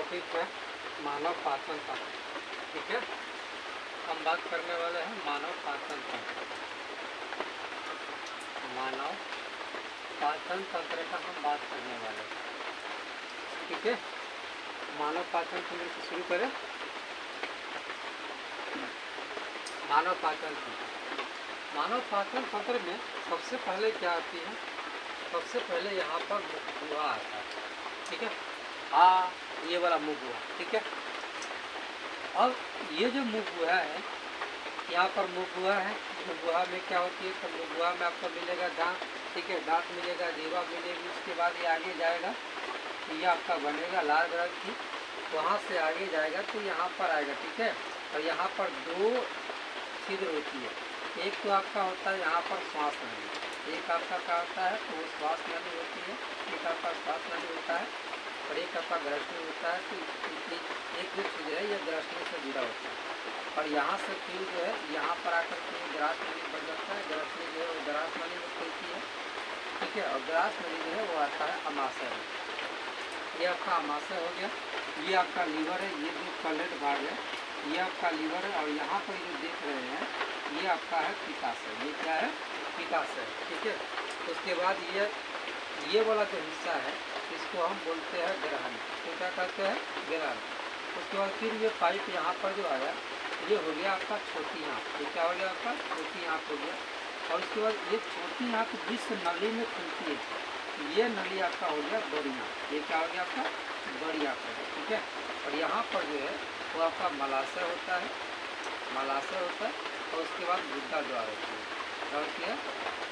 Topic है मानव पाचन तंत्र। ठीक है, हम बात करने वाले हैं मानव पाचन तंत्र। मानव पाचन तंत्र का हम बात करने वाले हैं। ठीक है, मानव पाचन तंत्र से शुरू करें। मानव पाचन तंत्र, मानव पाचन तंत्र में सबसे पहले क्या आती है? सबसे पहले यहाँ पर मुख गुहा आता है। ठीक है, ये वाला मुख गुहा। ठीक है, अब ये जो मुख गुहा है, यहाँ पर मुख गुहा है। मुख गुहा में क्या होती है? तो मुख गुहा में आपको मिलेगा दांत। ठीक है, दांत मिलेगा, जीवा मिलेगी। उसके बाद ये आगे जाएगा, ये आपका बनेगा लाल ग्रंथि। वहाँ से आगे जाएगा तो यहाँ पर आएगा। ठीक है, और यहाँ पर दो छिद्र होती है। एक तो आपका होता है यहाँ पर श्वास नली, एक आपका क्या होता है तो वो श्वास नली होती है, एक आपका श्वास नली होता है और एक आपका ग्रसनी होता है। तो एक जो छिद्र है ये ग्रसनी से जुड़ा होता है और यहाँ से फिर जो है यहाँ पर आकर के ग्रास नली बन जाता है। ग्रसनी जो है वो ग्रास नली में खुलती है। ठीक है, और ग्रास नली जो है वो आता है अमाशय में। ये आपका अमाशय हो गया। ये आपका लीवर है, ये जो कलेट भाग है ये आपका लीवर है। और यहाँ पर जो देख रहे हैं ये आपका है पित्ताशय। ये क्या है? पित्ताशय। ठीक है, उसके बाद ये वाला जो हिस्सा है इसको हम बोलते हैं ग्रहण। तो क्या कहते हैं? ग्रहण। उसके बाद फिर ये पाइप यहाँ पर जो आया ये हो गया आपका छोटी आँख। ये क्या हो गया आपका? छोटी आँख हो गया। और उसके बाद ये छोटी आँख जिस नली में खुलती है ये नली आपका हो गया बड़ी आँख। ये क्या हो गया आपका? बड़ी आँख हो गया। ठीक है, और यहाँ पर जो है वो आपका मलाशय होता है। मलाशय होता है और उसके बाद गुद्दा द्वार होती है। क्या होती है?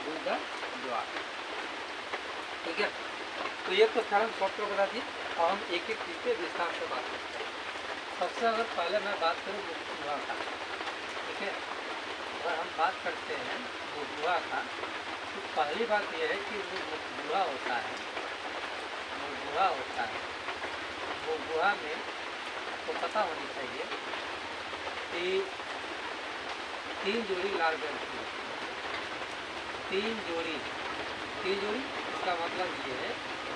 गुद्दा द्वार। ठीक है, तो ये तो खैर शॉर्ट में बता दिए और हम एक एक चीज़ पे विस्तार से बात करते हैं। सबसे अगर पहले मैं बात करूँ मुख गुहा का। ठीक है, अगर हम बात करते हैं मुख गुहा का तो पहली बात यह है कि वो मुख गुहा होता है। मुख गुहा होता है, मुख गुहा में तो पता होनी चाहिए कि 3 जोड़ी लाल ग्रंथि होती है। 3 जोड़ी इसका मतलब ये है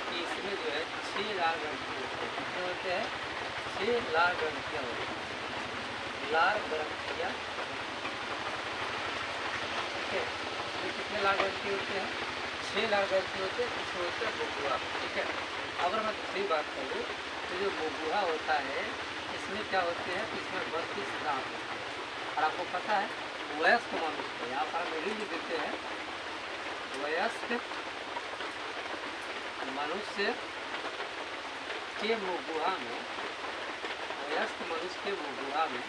कि इसमें जो है 6 लाल ग्रंथि होते हैं। कितने होते हैं? 6 लाल ग्रंथियाँ होती हैं। लाल ग्रंथियाँ। ठीक है, ये कितने लाल ग्रंथि होते हैं? 6 लाल ग्रंथि होते हैं। इसमें होते हैं मुख गुहा। ठीक है, अगर मैं दूसरी बात करूँ तो जो मुख गुहा होता है इसमें क्या होते हैं? इसमें 32 दांत होते हैं। और आपको पता है वयस्क मनुष्य, यहाँ पर हम लिख देते हैं वयस्क मनुष्य के मुख गुहा में, वयस्क मनुष्य के मुख गुहा में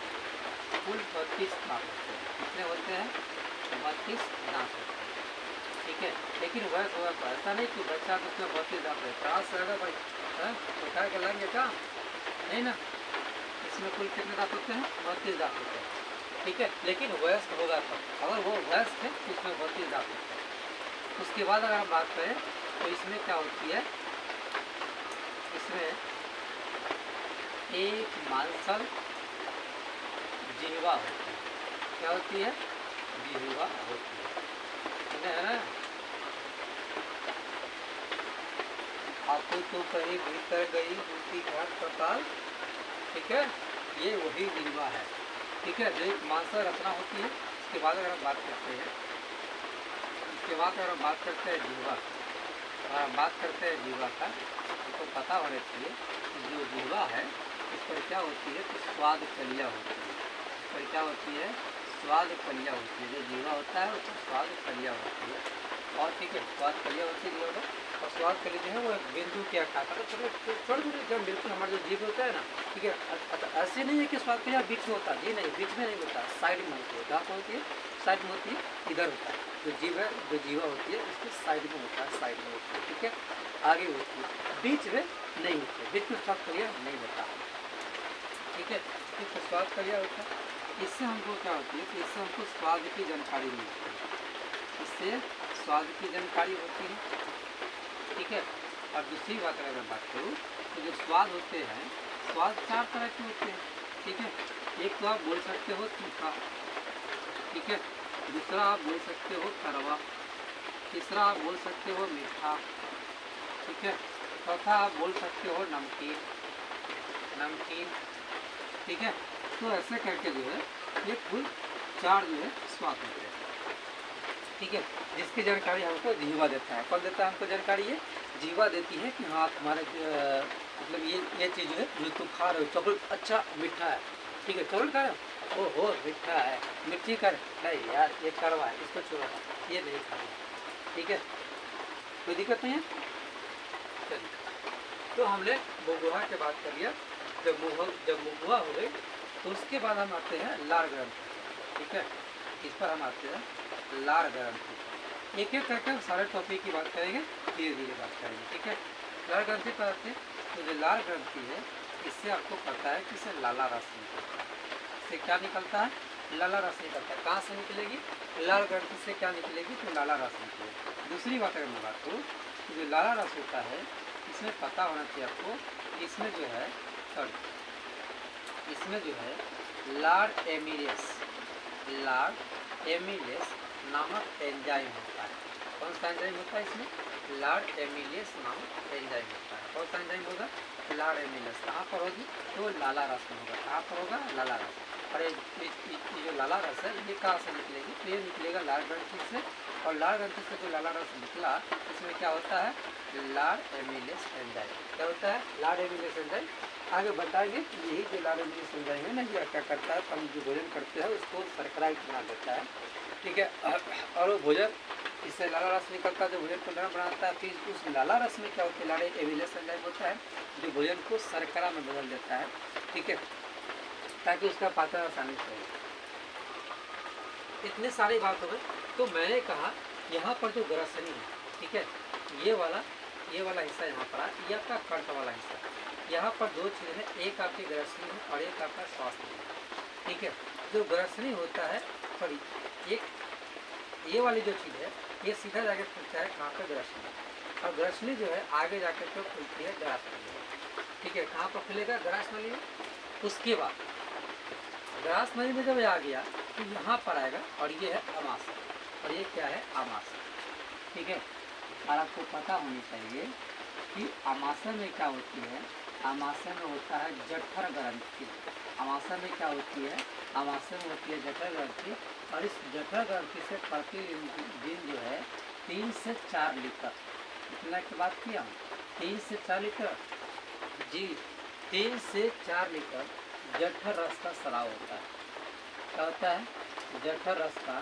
कुल 32 दांत होते हैं। कितने होते हैं? 32 दांत होते हैं। ठीक है, लेकिन वयस्क होगा तो ऐसा नहीं कि बच्चा तो उसमें 32 दांत है। कहाँ से अगर भाई तो क्या कर लेंगे? क्या नहीं ना, इसमें कुल कितने दांत होते हैं? 32 दांत होते हैं। ठीक है, लेकिन वयस्क होगा तो अगर वो वयस्क है तो इसमें 32 दांत होते हैं। उसके बाद अगर हम बात करें तो इसमें क्या होती है? इसमें एक मांसल जिह्वा होती है। क्या होती है? जिह्वा होती है ना। आपको तो कहीं भीतर गई दूसरी घाट पताल। ठीक है, ये वही जिह्वा है। ठीक है, जो एक मांसल रचना होती है। इसके बाद अगर हम बात करते हैं जिह्वा, अगर हम बात करते हैं जिह्वा का तो पता होना चाहिए कि जो जिह्वा है इस पर क्या होती है? तो स्वाद कलिया होती है। इस पर क्या होती है? स्वाद कलिया होती है। जो जिह्वा होता है उसमें स्वाद कलिया होती है। और ठीक है, स्वाद कलिया होती है जिह्वा में। और स्वाद कली जो है वो एक बिंदु के आकार का थोड़ी जब बिल्कुल हमारा जो जीभ होता है ना। ठीक है, ऐसे नहीं है कि स्वाद कलिया बीच में होता है। जी नहीं, बीच में नहीं होता, साइड में होती है। कहाँ पर होती है? साइड में होती है, इधर होता है। जो जीभ है, जो जीवा होती है उसके साइड में होता है, साइड में होती है। ठीक है, आगे होती है, बीच में नहीं होती है। बीच में स्वाद कलिया नहीं होता। ठीक है, तो स्वाद कलिया होता है। इससे हमको क्या होती है कि इससे हमको स्वाद की जानकारी मिलती है। इससे स्वाद की जानकारी होती है। ठीक है, और दूसरी बात अगर मैं बात करूँ तो जो स्वाद होते हैं, स्वाद 4 तरह के होते हैं। ठीक है, एक तो आप बोल सकते हो तीखा। ठीक है, दूसरा आप बोल सकते हो कड़वा, तीसरा आप बोल सकते हो मीठा। ठीक है, चौथा आप बोल सकते हो नमकीन। नमकीन, ठीक है। तो ऐसे करके जो है ये कुल 4 जो है स्वाद होते हैं, ठीक है, जिसकी जानकारी हमको जीवा देता है। कौन देता है हमको जानकारी? ये जीवा देती है कि हाँ तुम्हारे मतलब ये चीज़ जो है जो तुम खा रहे हो, चॉकलेट अच्छा मीठा है, ठीक है, चॉकलेट खा रहे हो, ओहो मीठा है, मिर्ची कर नहीं यार ये कड़वा है, इसको छोड़ो, ये नहीं खाना, ठीक है, कोई दिक्कत नहीं है। चलिए, तो हमने मुगुहा की बात कर लिया। जब मुगुहा हो गई तो उसके बाद हम आते हैं लार ग्रंथि, ठीक है, इस पर हम आते हैं लार ग्रंथि। एक एक करके हम सारे टॉपिक की बात करेंगे, धीरे धीरे बात करेंगे, ठीक है। लार ग्रंथि पर आते हैं तो जो लार ग्रंथि है इससे आपको पता है कि इससे लाला रस निकलता है। इससे क्या निकलता है? लाला रस निकलता है। कहाँ से निकलेगी? लार ग्रंथि से क्या निकलेगी? तो लाला रस निकलेगी। दूसरी बात अगर मैं बात करूँ तो जो लाला रस होता है इसमें पता होना चाहिए आपको, इसमें जो है इसमें जो है लार एमिलेस नामक एंजाइम होता है। कौन सा एंजाइम होता है इसमें? लार एमिलेस नामक एंजाइम होता है। कौन सा एंजाइम होगा? लार एमिलेस। कहाँ पर होगी? तो लाला रस में होगा। कहाँ पर होगा? लाला रस। और ये जो लाला रस है ये कहाँ से निकलेगी? तो ये निकलेगा लार ग्रंथि से, और लार ग्रंथि से जो लाला रस निकला इसमें क्या होता है? लार एमिलेस एंजाइम। क्या होता है? लार एमिलेस एंजाइम। आगे बताएंगे यही जो लार एमिलेस एंजाइम है ना, ये क्या करता है? हम जो भोजन करते हैं उसको शर्करा बना देता है, ठीक है। और वो भोजन इससे लाला रस निकलता है जो भोजन को नरम बनाता है। फिर उस लाला रस में क्या होता है? लार एमिलेस एंजाइम होता है जो भोजन को शर्करा में बदल देता है, ठीक है, ताकि उसका पाचन आसानी से हो। इतने सारी बात हो गई। तो मैंने कहा यहाँ पर जो ग्रसनी है, ठीक है, ये वाला हिस्सा यहाँ पर है, ये आपका कंठ वाला हिस्सा। यहाँ पर दो चीज़ें हैं, एक आपकी ग्रसनी है और एक आपका स्वास्थ्य है, ठीक है। जो ग्रसनी होता है, सॉरी, एक ये वाली जो चीज़ है ये सीधा जाके खुलता है कहाँ पर? ग्रसनी। और ग्रसनी जो है आगे जाकर तो खुलती है ग्रास नली में, ठीक है। कहाँ पर खुलेगा? ग्रास नली में। उसके बाद ग्रास नली में जब आ गया तो यहाँ पर आएगा और ये है अमाशय, और ये क्या है? अमाशय, ठीक है। और आपको पता होनी चाहिए कि अमाशय में क्या होती है? अमाशय में होता है जठर ग्रंथि। अमाशय में क्या होती है? अमाशय में होती है जठर ग्रंथि। और इस जठर ग्रंथि से प्रतिदिन जो है 3 से 4 लीटर, इतना की बात किया हम, 3 से 4 लीटर, जी 3 से 4 लीटर जठर रस का स्राव होता है। क्या होता है? जठर रस का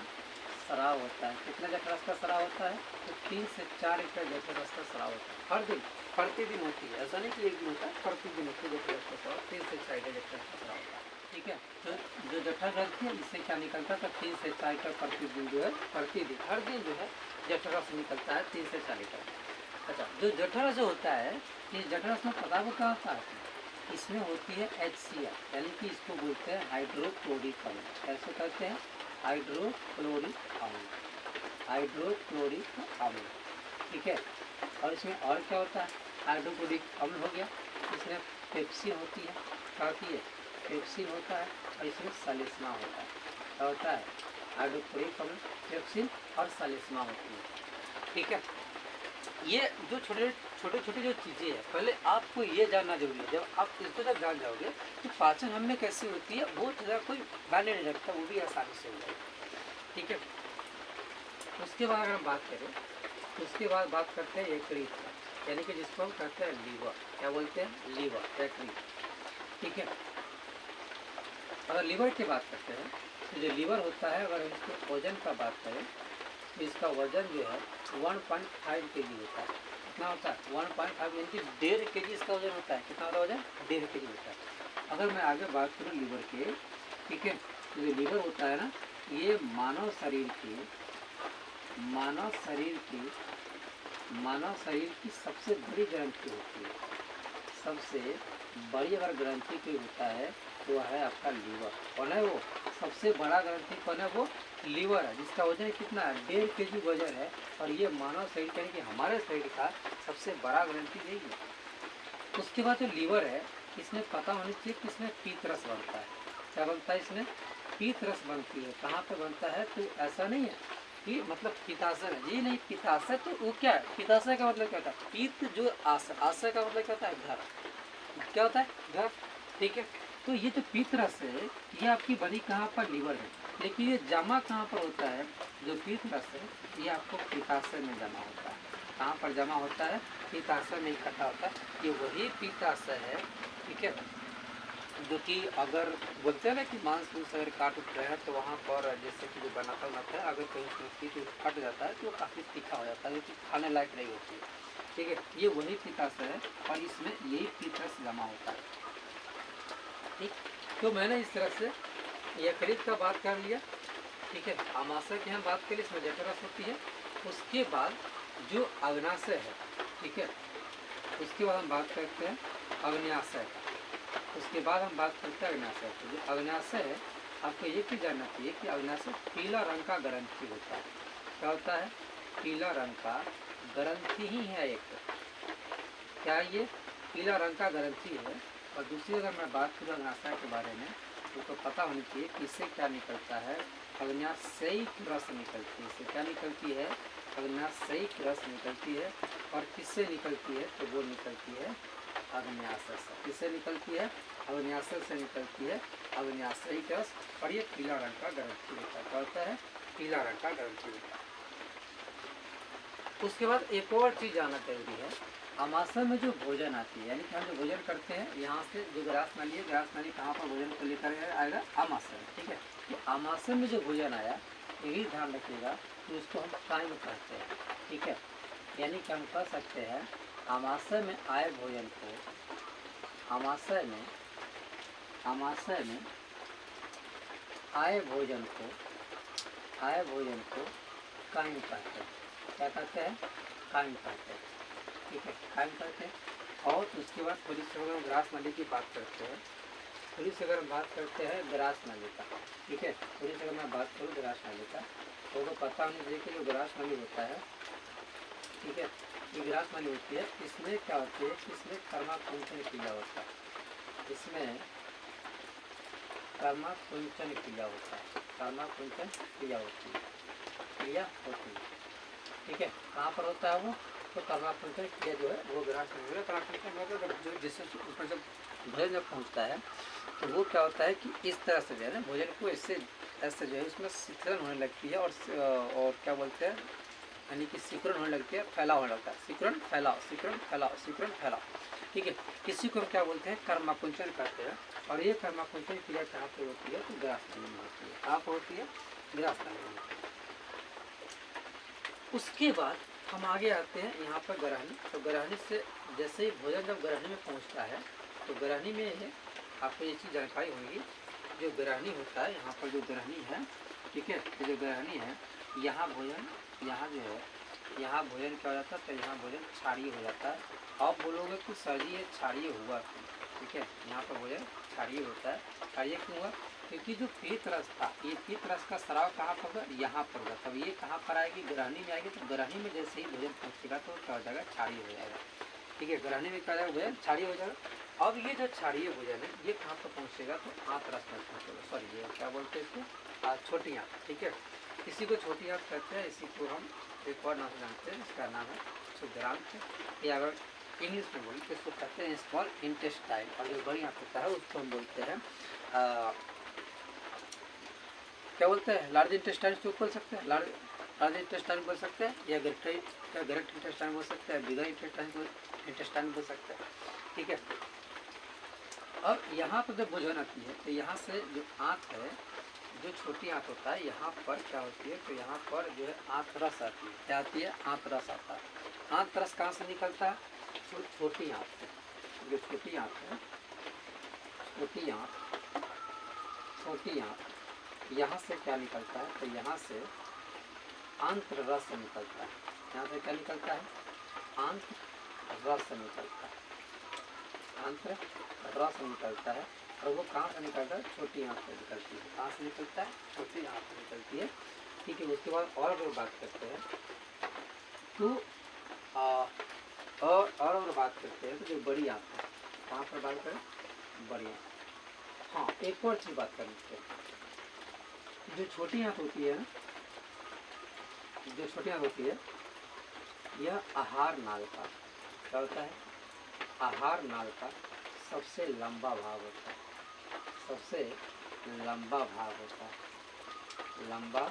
स्राव होता है। कितना जठर रस का स्राव होता है? तो 3 से 4 लीटर जठर रस का स्राव होता है हर दिन, प्रतिदिन होती है। ऐसा नहीं कि एक दिन होता है, प्रतिदिन होती है जठर रस का स्राव, 3 से 4 लीटर जठर रस का स्राव होता है, ठीक है। तो जो जठर ग्रंथि है इससे क्या निकलता है? 3 से 4 लीटर प्रतिदिन जो है, प्रतिदिन हर दिन जो है जठर रस निकलता है 3 से 4 लीटर। अच्छा, जो जठर रस होता है, ये जठर रस में पता वो क्या होता है? इसमें होती है HCl, यानी कि इसको बोलते हैं हाइड्रोक्लोरिक अम्ल। कैसे कहते हैं? हाइड्रोक्लोरिक अम्ल, हाइड्रोक्लोरिक अम्ल, ठीक है। और इसमें और क्या होता है? हाइड्रोक्लोरिक अम्ल हो गया, इसमें पेप्सिन होती है, क्या होती है? पेप्सिन होता है, और इसमें सलेस्मा होता है। क्या होता है? हाइड्रोक्लोरिक अम्ल, पेप्सिन और सलेस्मा होती है, ठीक है। ये जो छोटे छोटे जो चीज़ें हैं, पहले आपको ये जानना जरूरी है। जब आप इसको जब जान जाओगे तो पाचन हम में कैसी होती है वो चीज़ा कोई मायने नहीं रखता, वो भी आसानी से हो जाएगी, ठीक है। उसके बाद अगर हम बात करें तो उसके बाद बात करते हैं यकृत का, यानी कि जिसको हम कहते हैं लीवर। क्या बोलते हैं? लीवर, यकृत, ठीक है। अगर लीवर की बात करते हैं तो जो लीवर होता है, अगर हम इसके वजन का बात करें तो इसका वजन जो है 1.5 kg होता है। कितना होता है? 1.5, यानी कि 1.5 kg इसका वजन होता है। कितना होता है वजन? 1.5 kg होता है। अगर मैं आगे बात करूँ लीवर के, ठीक है, तो जो लीवर होता है ना, ये मानव शरीर की सबसे बड़ी ग्रंथि होती है। सबसे बड़ी अगर ग्रंथि कोई होता है तो वह है आपका लीवर। कौन है वो? सबसे बड़ा ग्रंथि कौन है? वो लीवर है, जिसका वजन कितना है? 1.5 kg वजन है। और ये मानव शरीर यानी कि हमारे शरीर का सबसे बड़ा ग्रंथि यही है। उसके बाद जो लीवर है, इसमें पता होनी चाहिए कि इसमें पीत रस बनता है। क्या बनता है? इसमें पीत रस बनती है। कहाँ पे बनता है? तो ऐसा नहीं है कि मतलब पित्ताशय है जी, नहीं। पित्ताशय तो वो क्या है? पित्ताशय का मतलब क्या होता है? पीत जो आशय का मतलब क्या होता है? घर। क्या होता है? घर। ठीक है। तो ये जो पित्त है ये आपकी बनी कहाँ पर, लीवर है, लेकिन ये जमा कहाँ पर होता है, जो पित्त है ये आपको पित्ताशय में जमा होता है। कहाँ पर जमा होता है, पित्ताशय में इकट्ठा होता है। ये वही पित्ताशय है, ठीक है, जो कि अगर बोलते हैं ना कि मांस पूंस अगर काट उठ रहे हैं तो वहाँ पर जैसे कि जो बनाता है अगर कहीं उसमें पित्त फट जाता है तो काफ़ी तीखा हो जाता है, जो कि खाने लायक नहीं होती है, ठीक है। ये वही पित्ताशय है और इसमें यही पित्त जमा होता है, ठीक। तो मैंने इस तरह से यकृत का बात कर लिया, ठीक है। आमाशय की हम बात करें, इसमें जठरस होती है। उसके बाद जो अग्नाशय है, ठीक है, उसके बाद हम बात करते हैं अग्न्याशय का। उसके बाद हम बात करते हैं अग्न्याशय की। जो अग्न्याशय है आपको ये भी जानना चाहिए कि अग्न्याशय पीला रंग का ग्रंथि होता है। क्या होता है, पीला रंग का ग्रंथि ही है एक, क्या ये पीला रंग का ग्रंथि है। और दूसरी अगर मैं बात करूँ अग्न्याशय के बारे में तो पता होनी चाहिए कि इससे क्या निकलता है, अग्न्याशयिक रस निकलती है। इससे क्या निकलती है, अग्न्याशयिक रस निकलती है। और किससे निकलती है, तो वो निकलती है अग्न्याशय से। किससे निकलती है, अग्न्याशय से निकलती है अग्न्याशयिक रस। और ये पीला रंग का ग्रंथि होता है। क्या होता है, पीला रंग का ग्रंथि होता है। उसके बाद एक और चीज़ जानना जरूरी है, आमाशय में जो भोजन आती है, यानी कि हम जो भोजन करते हैं यहाँ से जो ग्रास नाली है, ग्रास नाली कहाँ पर भोजन को लेकर आएगा, आमाशय में, ठीक है। तो आमाशय में जो भोजन आया ये भी ध्यान रखिएगा कि उसको हम कायम कहते हैं, ठीक है। यानी कि हम कह सकते हैं आमाशय में आए भोजन को, आमाशय में आए भोजन को कायम कहते हैं। क्या कहते हैं, कायम कहते हैं, ठीक है, कायम कहते हैं। और उसके बाद थोड़ी सी अगर हम ग्रास नाली की बात करते हैं, थोड़ी सी अगर हम बात करते हैं ग्रास नाली का, ठीक है, थोड़ी सी अगर मैं बात करूँ ग्रास नाली का तो पता होना चाहिए कि जो ग्रास नाली होता है, ठीक है, ये ग्रास नाली होती है, इसमें क्या होती है, इसमें कर्माकुंचन क्रिया होता है, इसमें कर्माकुंचन क्रिया होता है, कर्माकुंचन क्रिया होती है, ठीक है। कहाँ पर होता है वो, तो कर्माकुंचन क्रिया जो है वो ग्रास नाली, कर्माकुंचन जिससे ऊपर जब भोजन जब पहुँचता है तो वो क्या होता है कि इस तरह से जो है ना भोजन को इससे ऐसे जो है उसमें सिकुड़न होने लगती है। और क्या बोलते हैं, यानी कि सिकुड़न होने लगती है, फैलाव होने लगता है, सिकुड़न फैलाव, सिकुड़न फैलाव, सिकुड़न फैलाव, ठीक है। इसी को क्या बोलते हैं, कर्माकुंचन कहते हैं। और ये कर्माकुंचन क्रिया कहाँ पर होती है, तो ग्रास नाली में होती है। कहाँ पर होती है, ग्रास नाली में। उसके बाद हम आगे आते हैं यहाँ पर ग्रहणी। तो ग्रहणी से जैसे ही भोजन जब ग्रहणी में पहुँचता है तो ग्रहणी में आपको ये चीज़ जानकारी होगी, जो ग्रहणी होता है यहाँ पर जो ग्रहणी है, ठीक है, तो जो ग्रहणी है यहाँ भोजन, यहाँ जो है यहाँ भोजन क्या हो जाता है, तो यहाँ भोजन क्षारीय हो जाता है। आप बोलोगे कि सर जी ये क्षारीय हुआ, ठीक है, यहाँ पर भोजन क्षारीय होता है। क्षारीय क्यों हुआ, क्योंकि जो पित्त रस था, ये पित्त रस का स्राव कहाँ पर होगा, यहाँ पर होगा। तब ये कहाँ पर आएगी, ग्रहणी में आएगी। तो ग्रहणी में जैसे ही भोजन पहुँचेगा तो क्या हो जाएगा, क्षारीय हो जाएगा, ठीक है। ग्रहणी में क्या हो जाएगा, भोजन क्षारीय हो जाएगा। अब ये जो क्षारीय भोजन है ये कहाँ पर पहुँचेगा, तो आंत रस में पहुँचेगा। सॉरी ये क्या बोलते हैं इसको, छोटी आंत, ठीक है। इसी को छोटी आंत कहते हैं। इसी को हम एक और नाम से जानते हैं, इसका नाम है क्षुद्रांत, या अगर इंग्लिश में बोलें तो इसको कहते हैं स्मॉल इंटेस्टाइन। और जो बड़ी आंत होता है उसको हम बोलते हैं क्या बोलते हैं, लार्ज इंटेस्टाइन को बोल सकते हैं, लार्ज इंटेस्टाइन बोल सकते हैं, या ग्रेट इंटेस्टाइन बोल सकते हैं, बिगर इंटेस्टाइन बोल सकते हैं, ठीक है। अब यहाँ पर जब भोजन आती है तो यहाँ से जो आंत है, जो छोटी आंत होता है, यहाँ पर क्या होती है, तो यहाँ पर जो है आंत रस आती है। क्या आती है, आंत रस आता है। आंत रस कहाँ से निकलता है, तो छोटी आंत है, जो छोटी आंत है, छोटी आंत यहाँ से क्या निकलता है, तो यहाँ से आंत्र रस निकलता है। यहाँ से क्या निकलता है, आंत्र रस निकलता है, आंत्र रस निकलता है। और वो कहाँ से निकलता है, छोटी आंत से निकलती है। कहाँ से निकलता है, छोटी आंत से निकलती है, ठीक है। उसके बाद और अगर बात करते हैं तो और बात करते हैं तो जो बड़ी आंत है, कहाँ पर बात करें, बड़ी आंत। हाँ, एक और चीज़ बात करनी है, जो छोटी आंत होती है, जो छोटी आंत होती है, यह आहार नाल का क्या होता है, आहार नाल का सबसे लंबा भाग होता है, सबसे लंबा भाग होता है, लंबा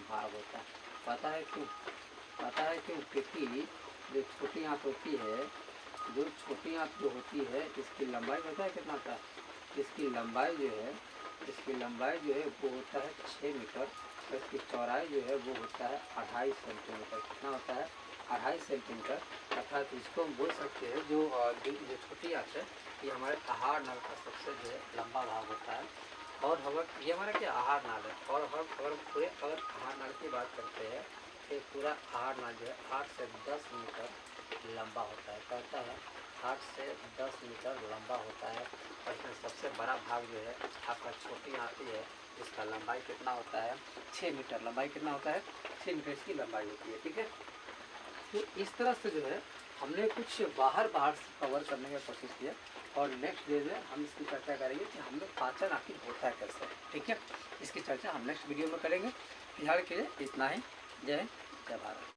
भाग होता है। पता है क्यों? पता है क्यों? क्योंकि जो छोटी आंत होती है, जो छोटी आंत जो होती है, इसकी लंबाई पता है कितना होता है? इसकी लंबाई जो है, इसकी लंबाई जो है वो होता है 6 मीटर, और इसकी चौड़ाई जो है वो होता है 2.5 सेंटीमीटर। कितना होता है? 2.5 सेंटीमीटर। अर्थात इसको हम बोल सकते हैं जो छोटी आंत है ये हमारे आहार नल का सबसे जो है लंबा भाग होता है। और अगर ये हमारा क्या आहार नाल है, और अगर पूरे अगर आहार नाल की बात करते हैं तो पूरा आहार नाल जो है 8 से 10 मीटर लंबा होता है। कहता है 8 से 10 मीटर लंबा होता है। और इसमें सबसे बड़ा भाग जो है आपका छोटी आंती है, जिसका लंबाई कितना होता है? 6 मीटर। लंबाई कितना होता है? 6 मीटर इसकी लंबाई होती है। ठीक है, तो इस तरह से जो है हमने कुछ बाहर से कवर करने की कोशिश की है, और नेक्स्ट डे में हम इसकी चर्चा करेंगे कि हम लोग पाचन आखिर होता है कैसे। ठीक है, इसकी चर्चा हम नेक्स्ट वीडियो में करेंगे। फिलहाल के लिए इतना ही। जय हिंद, जय भारत।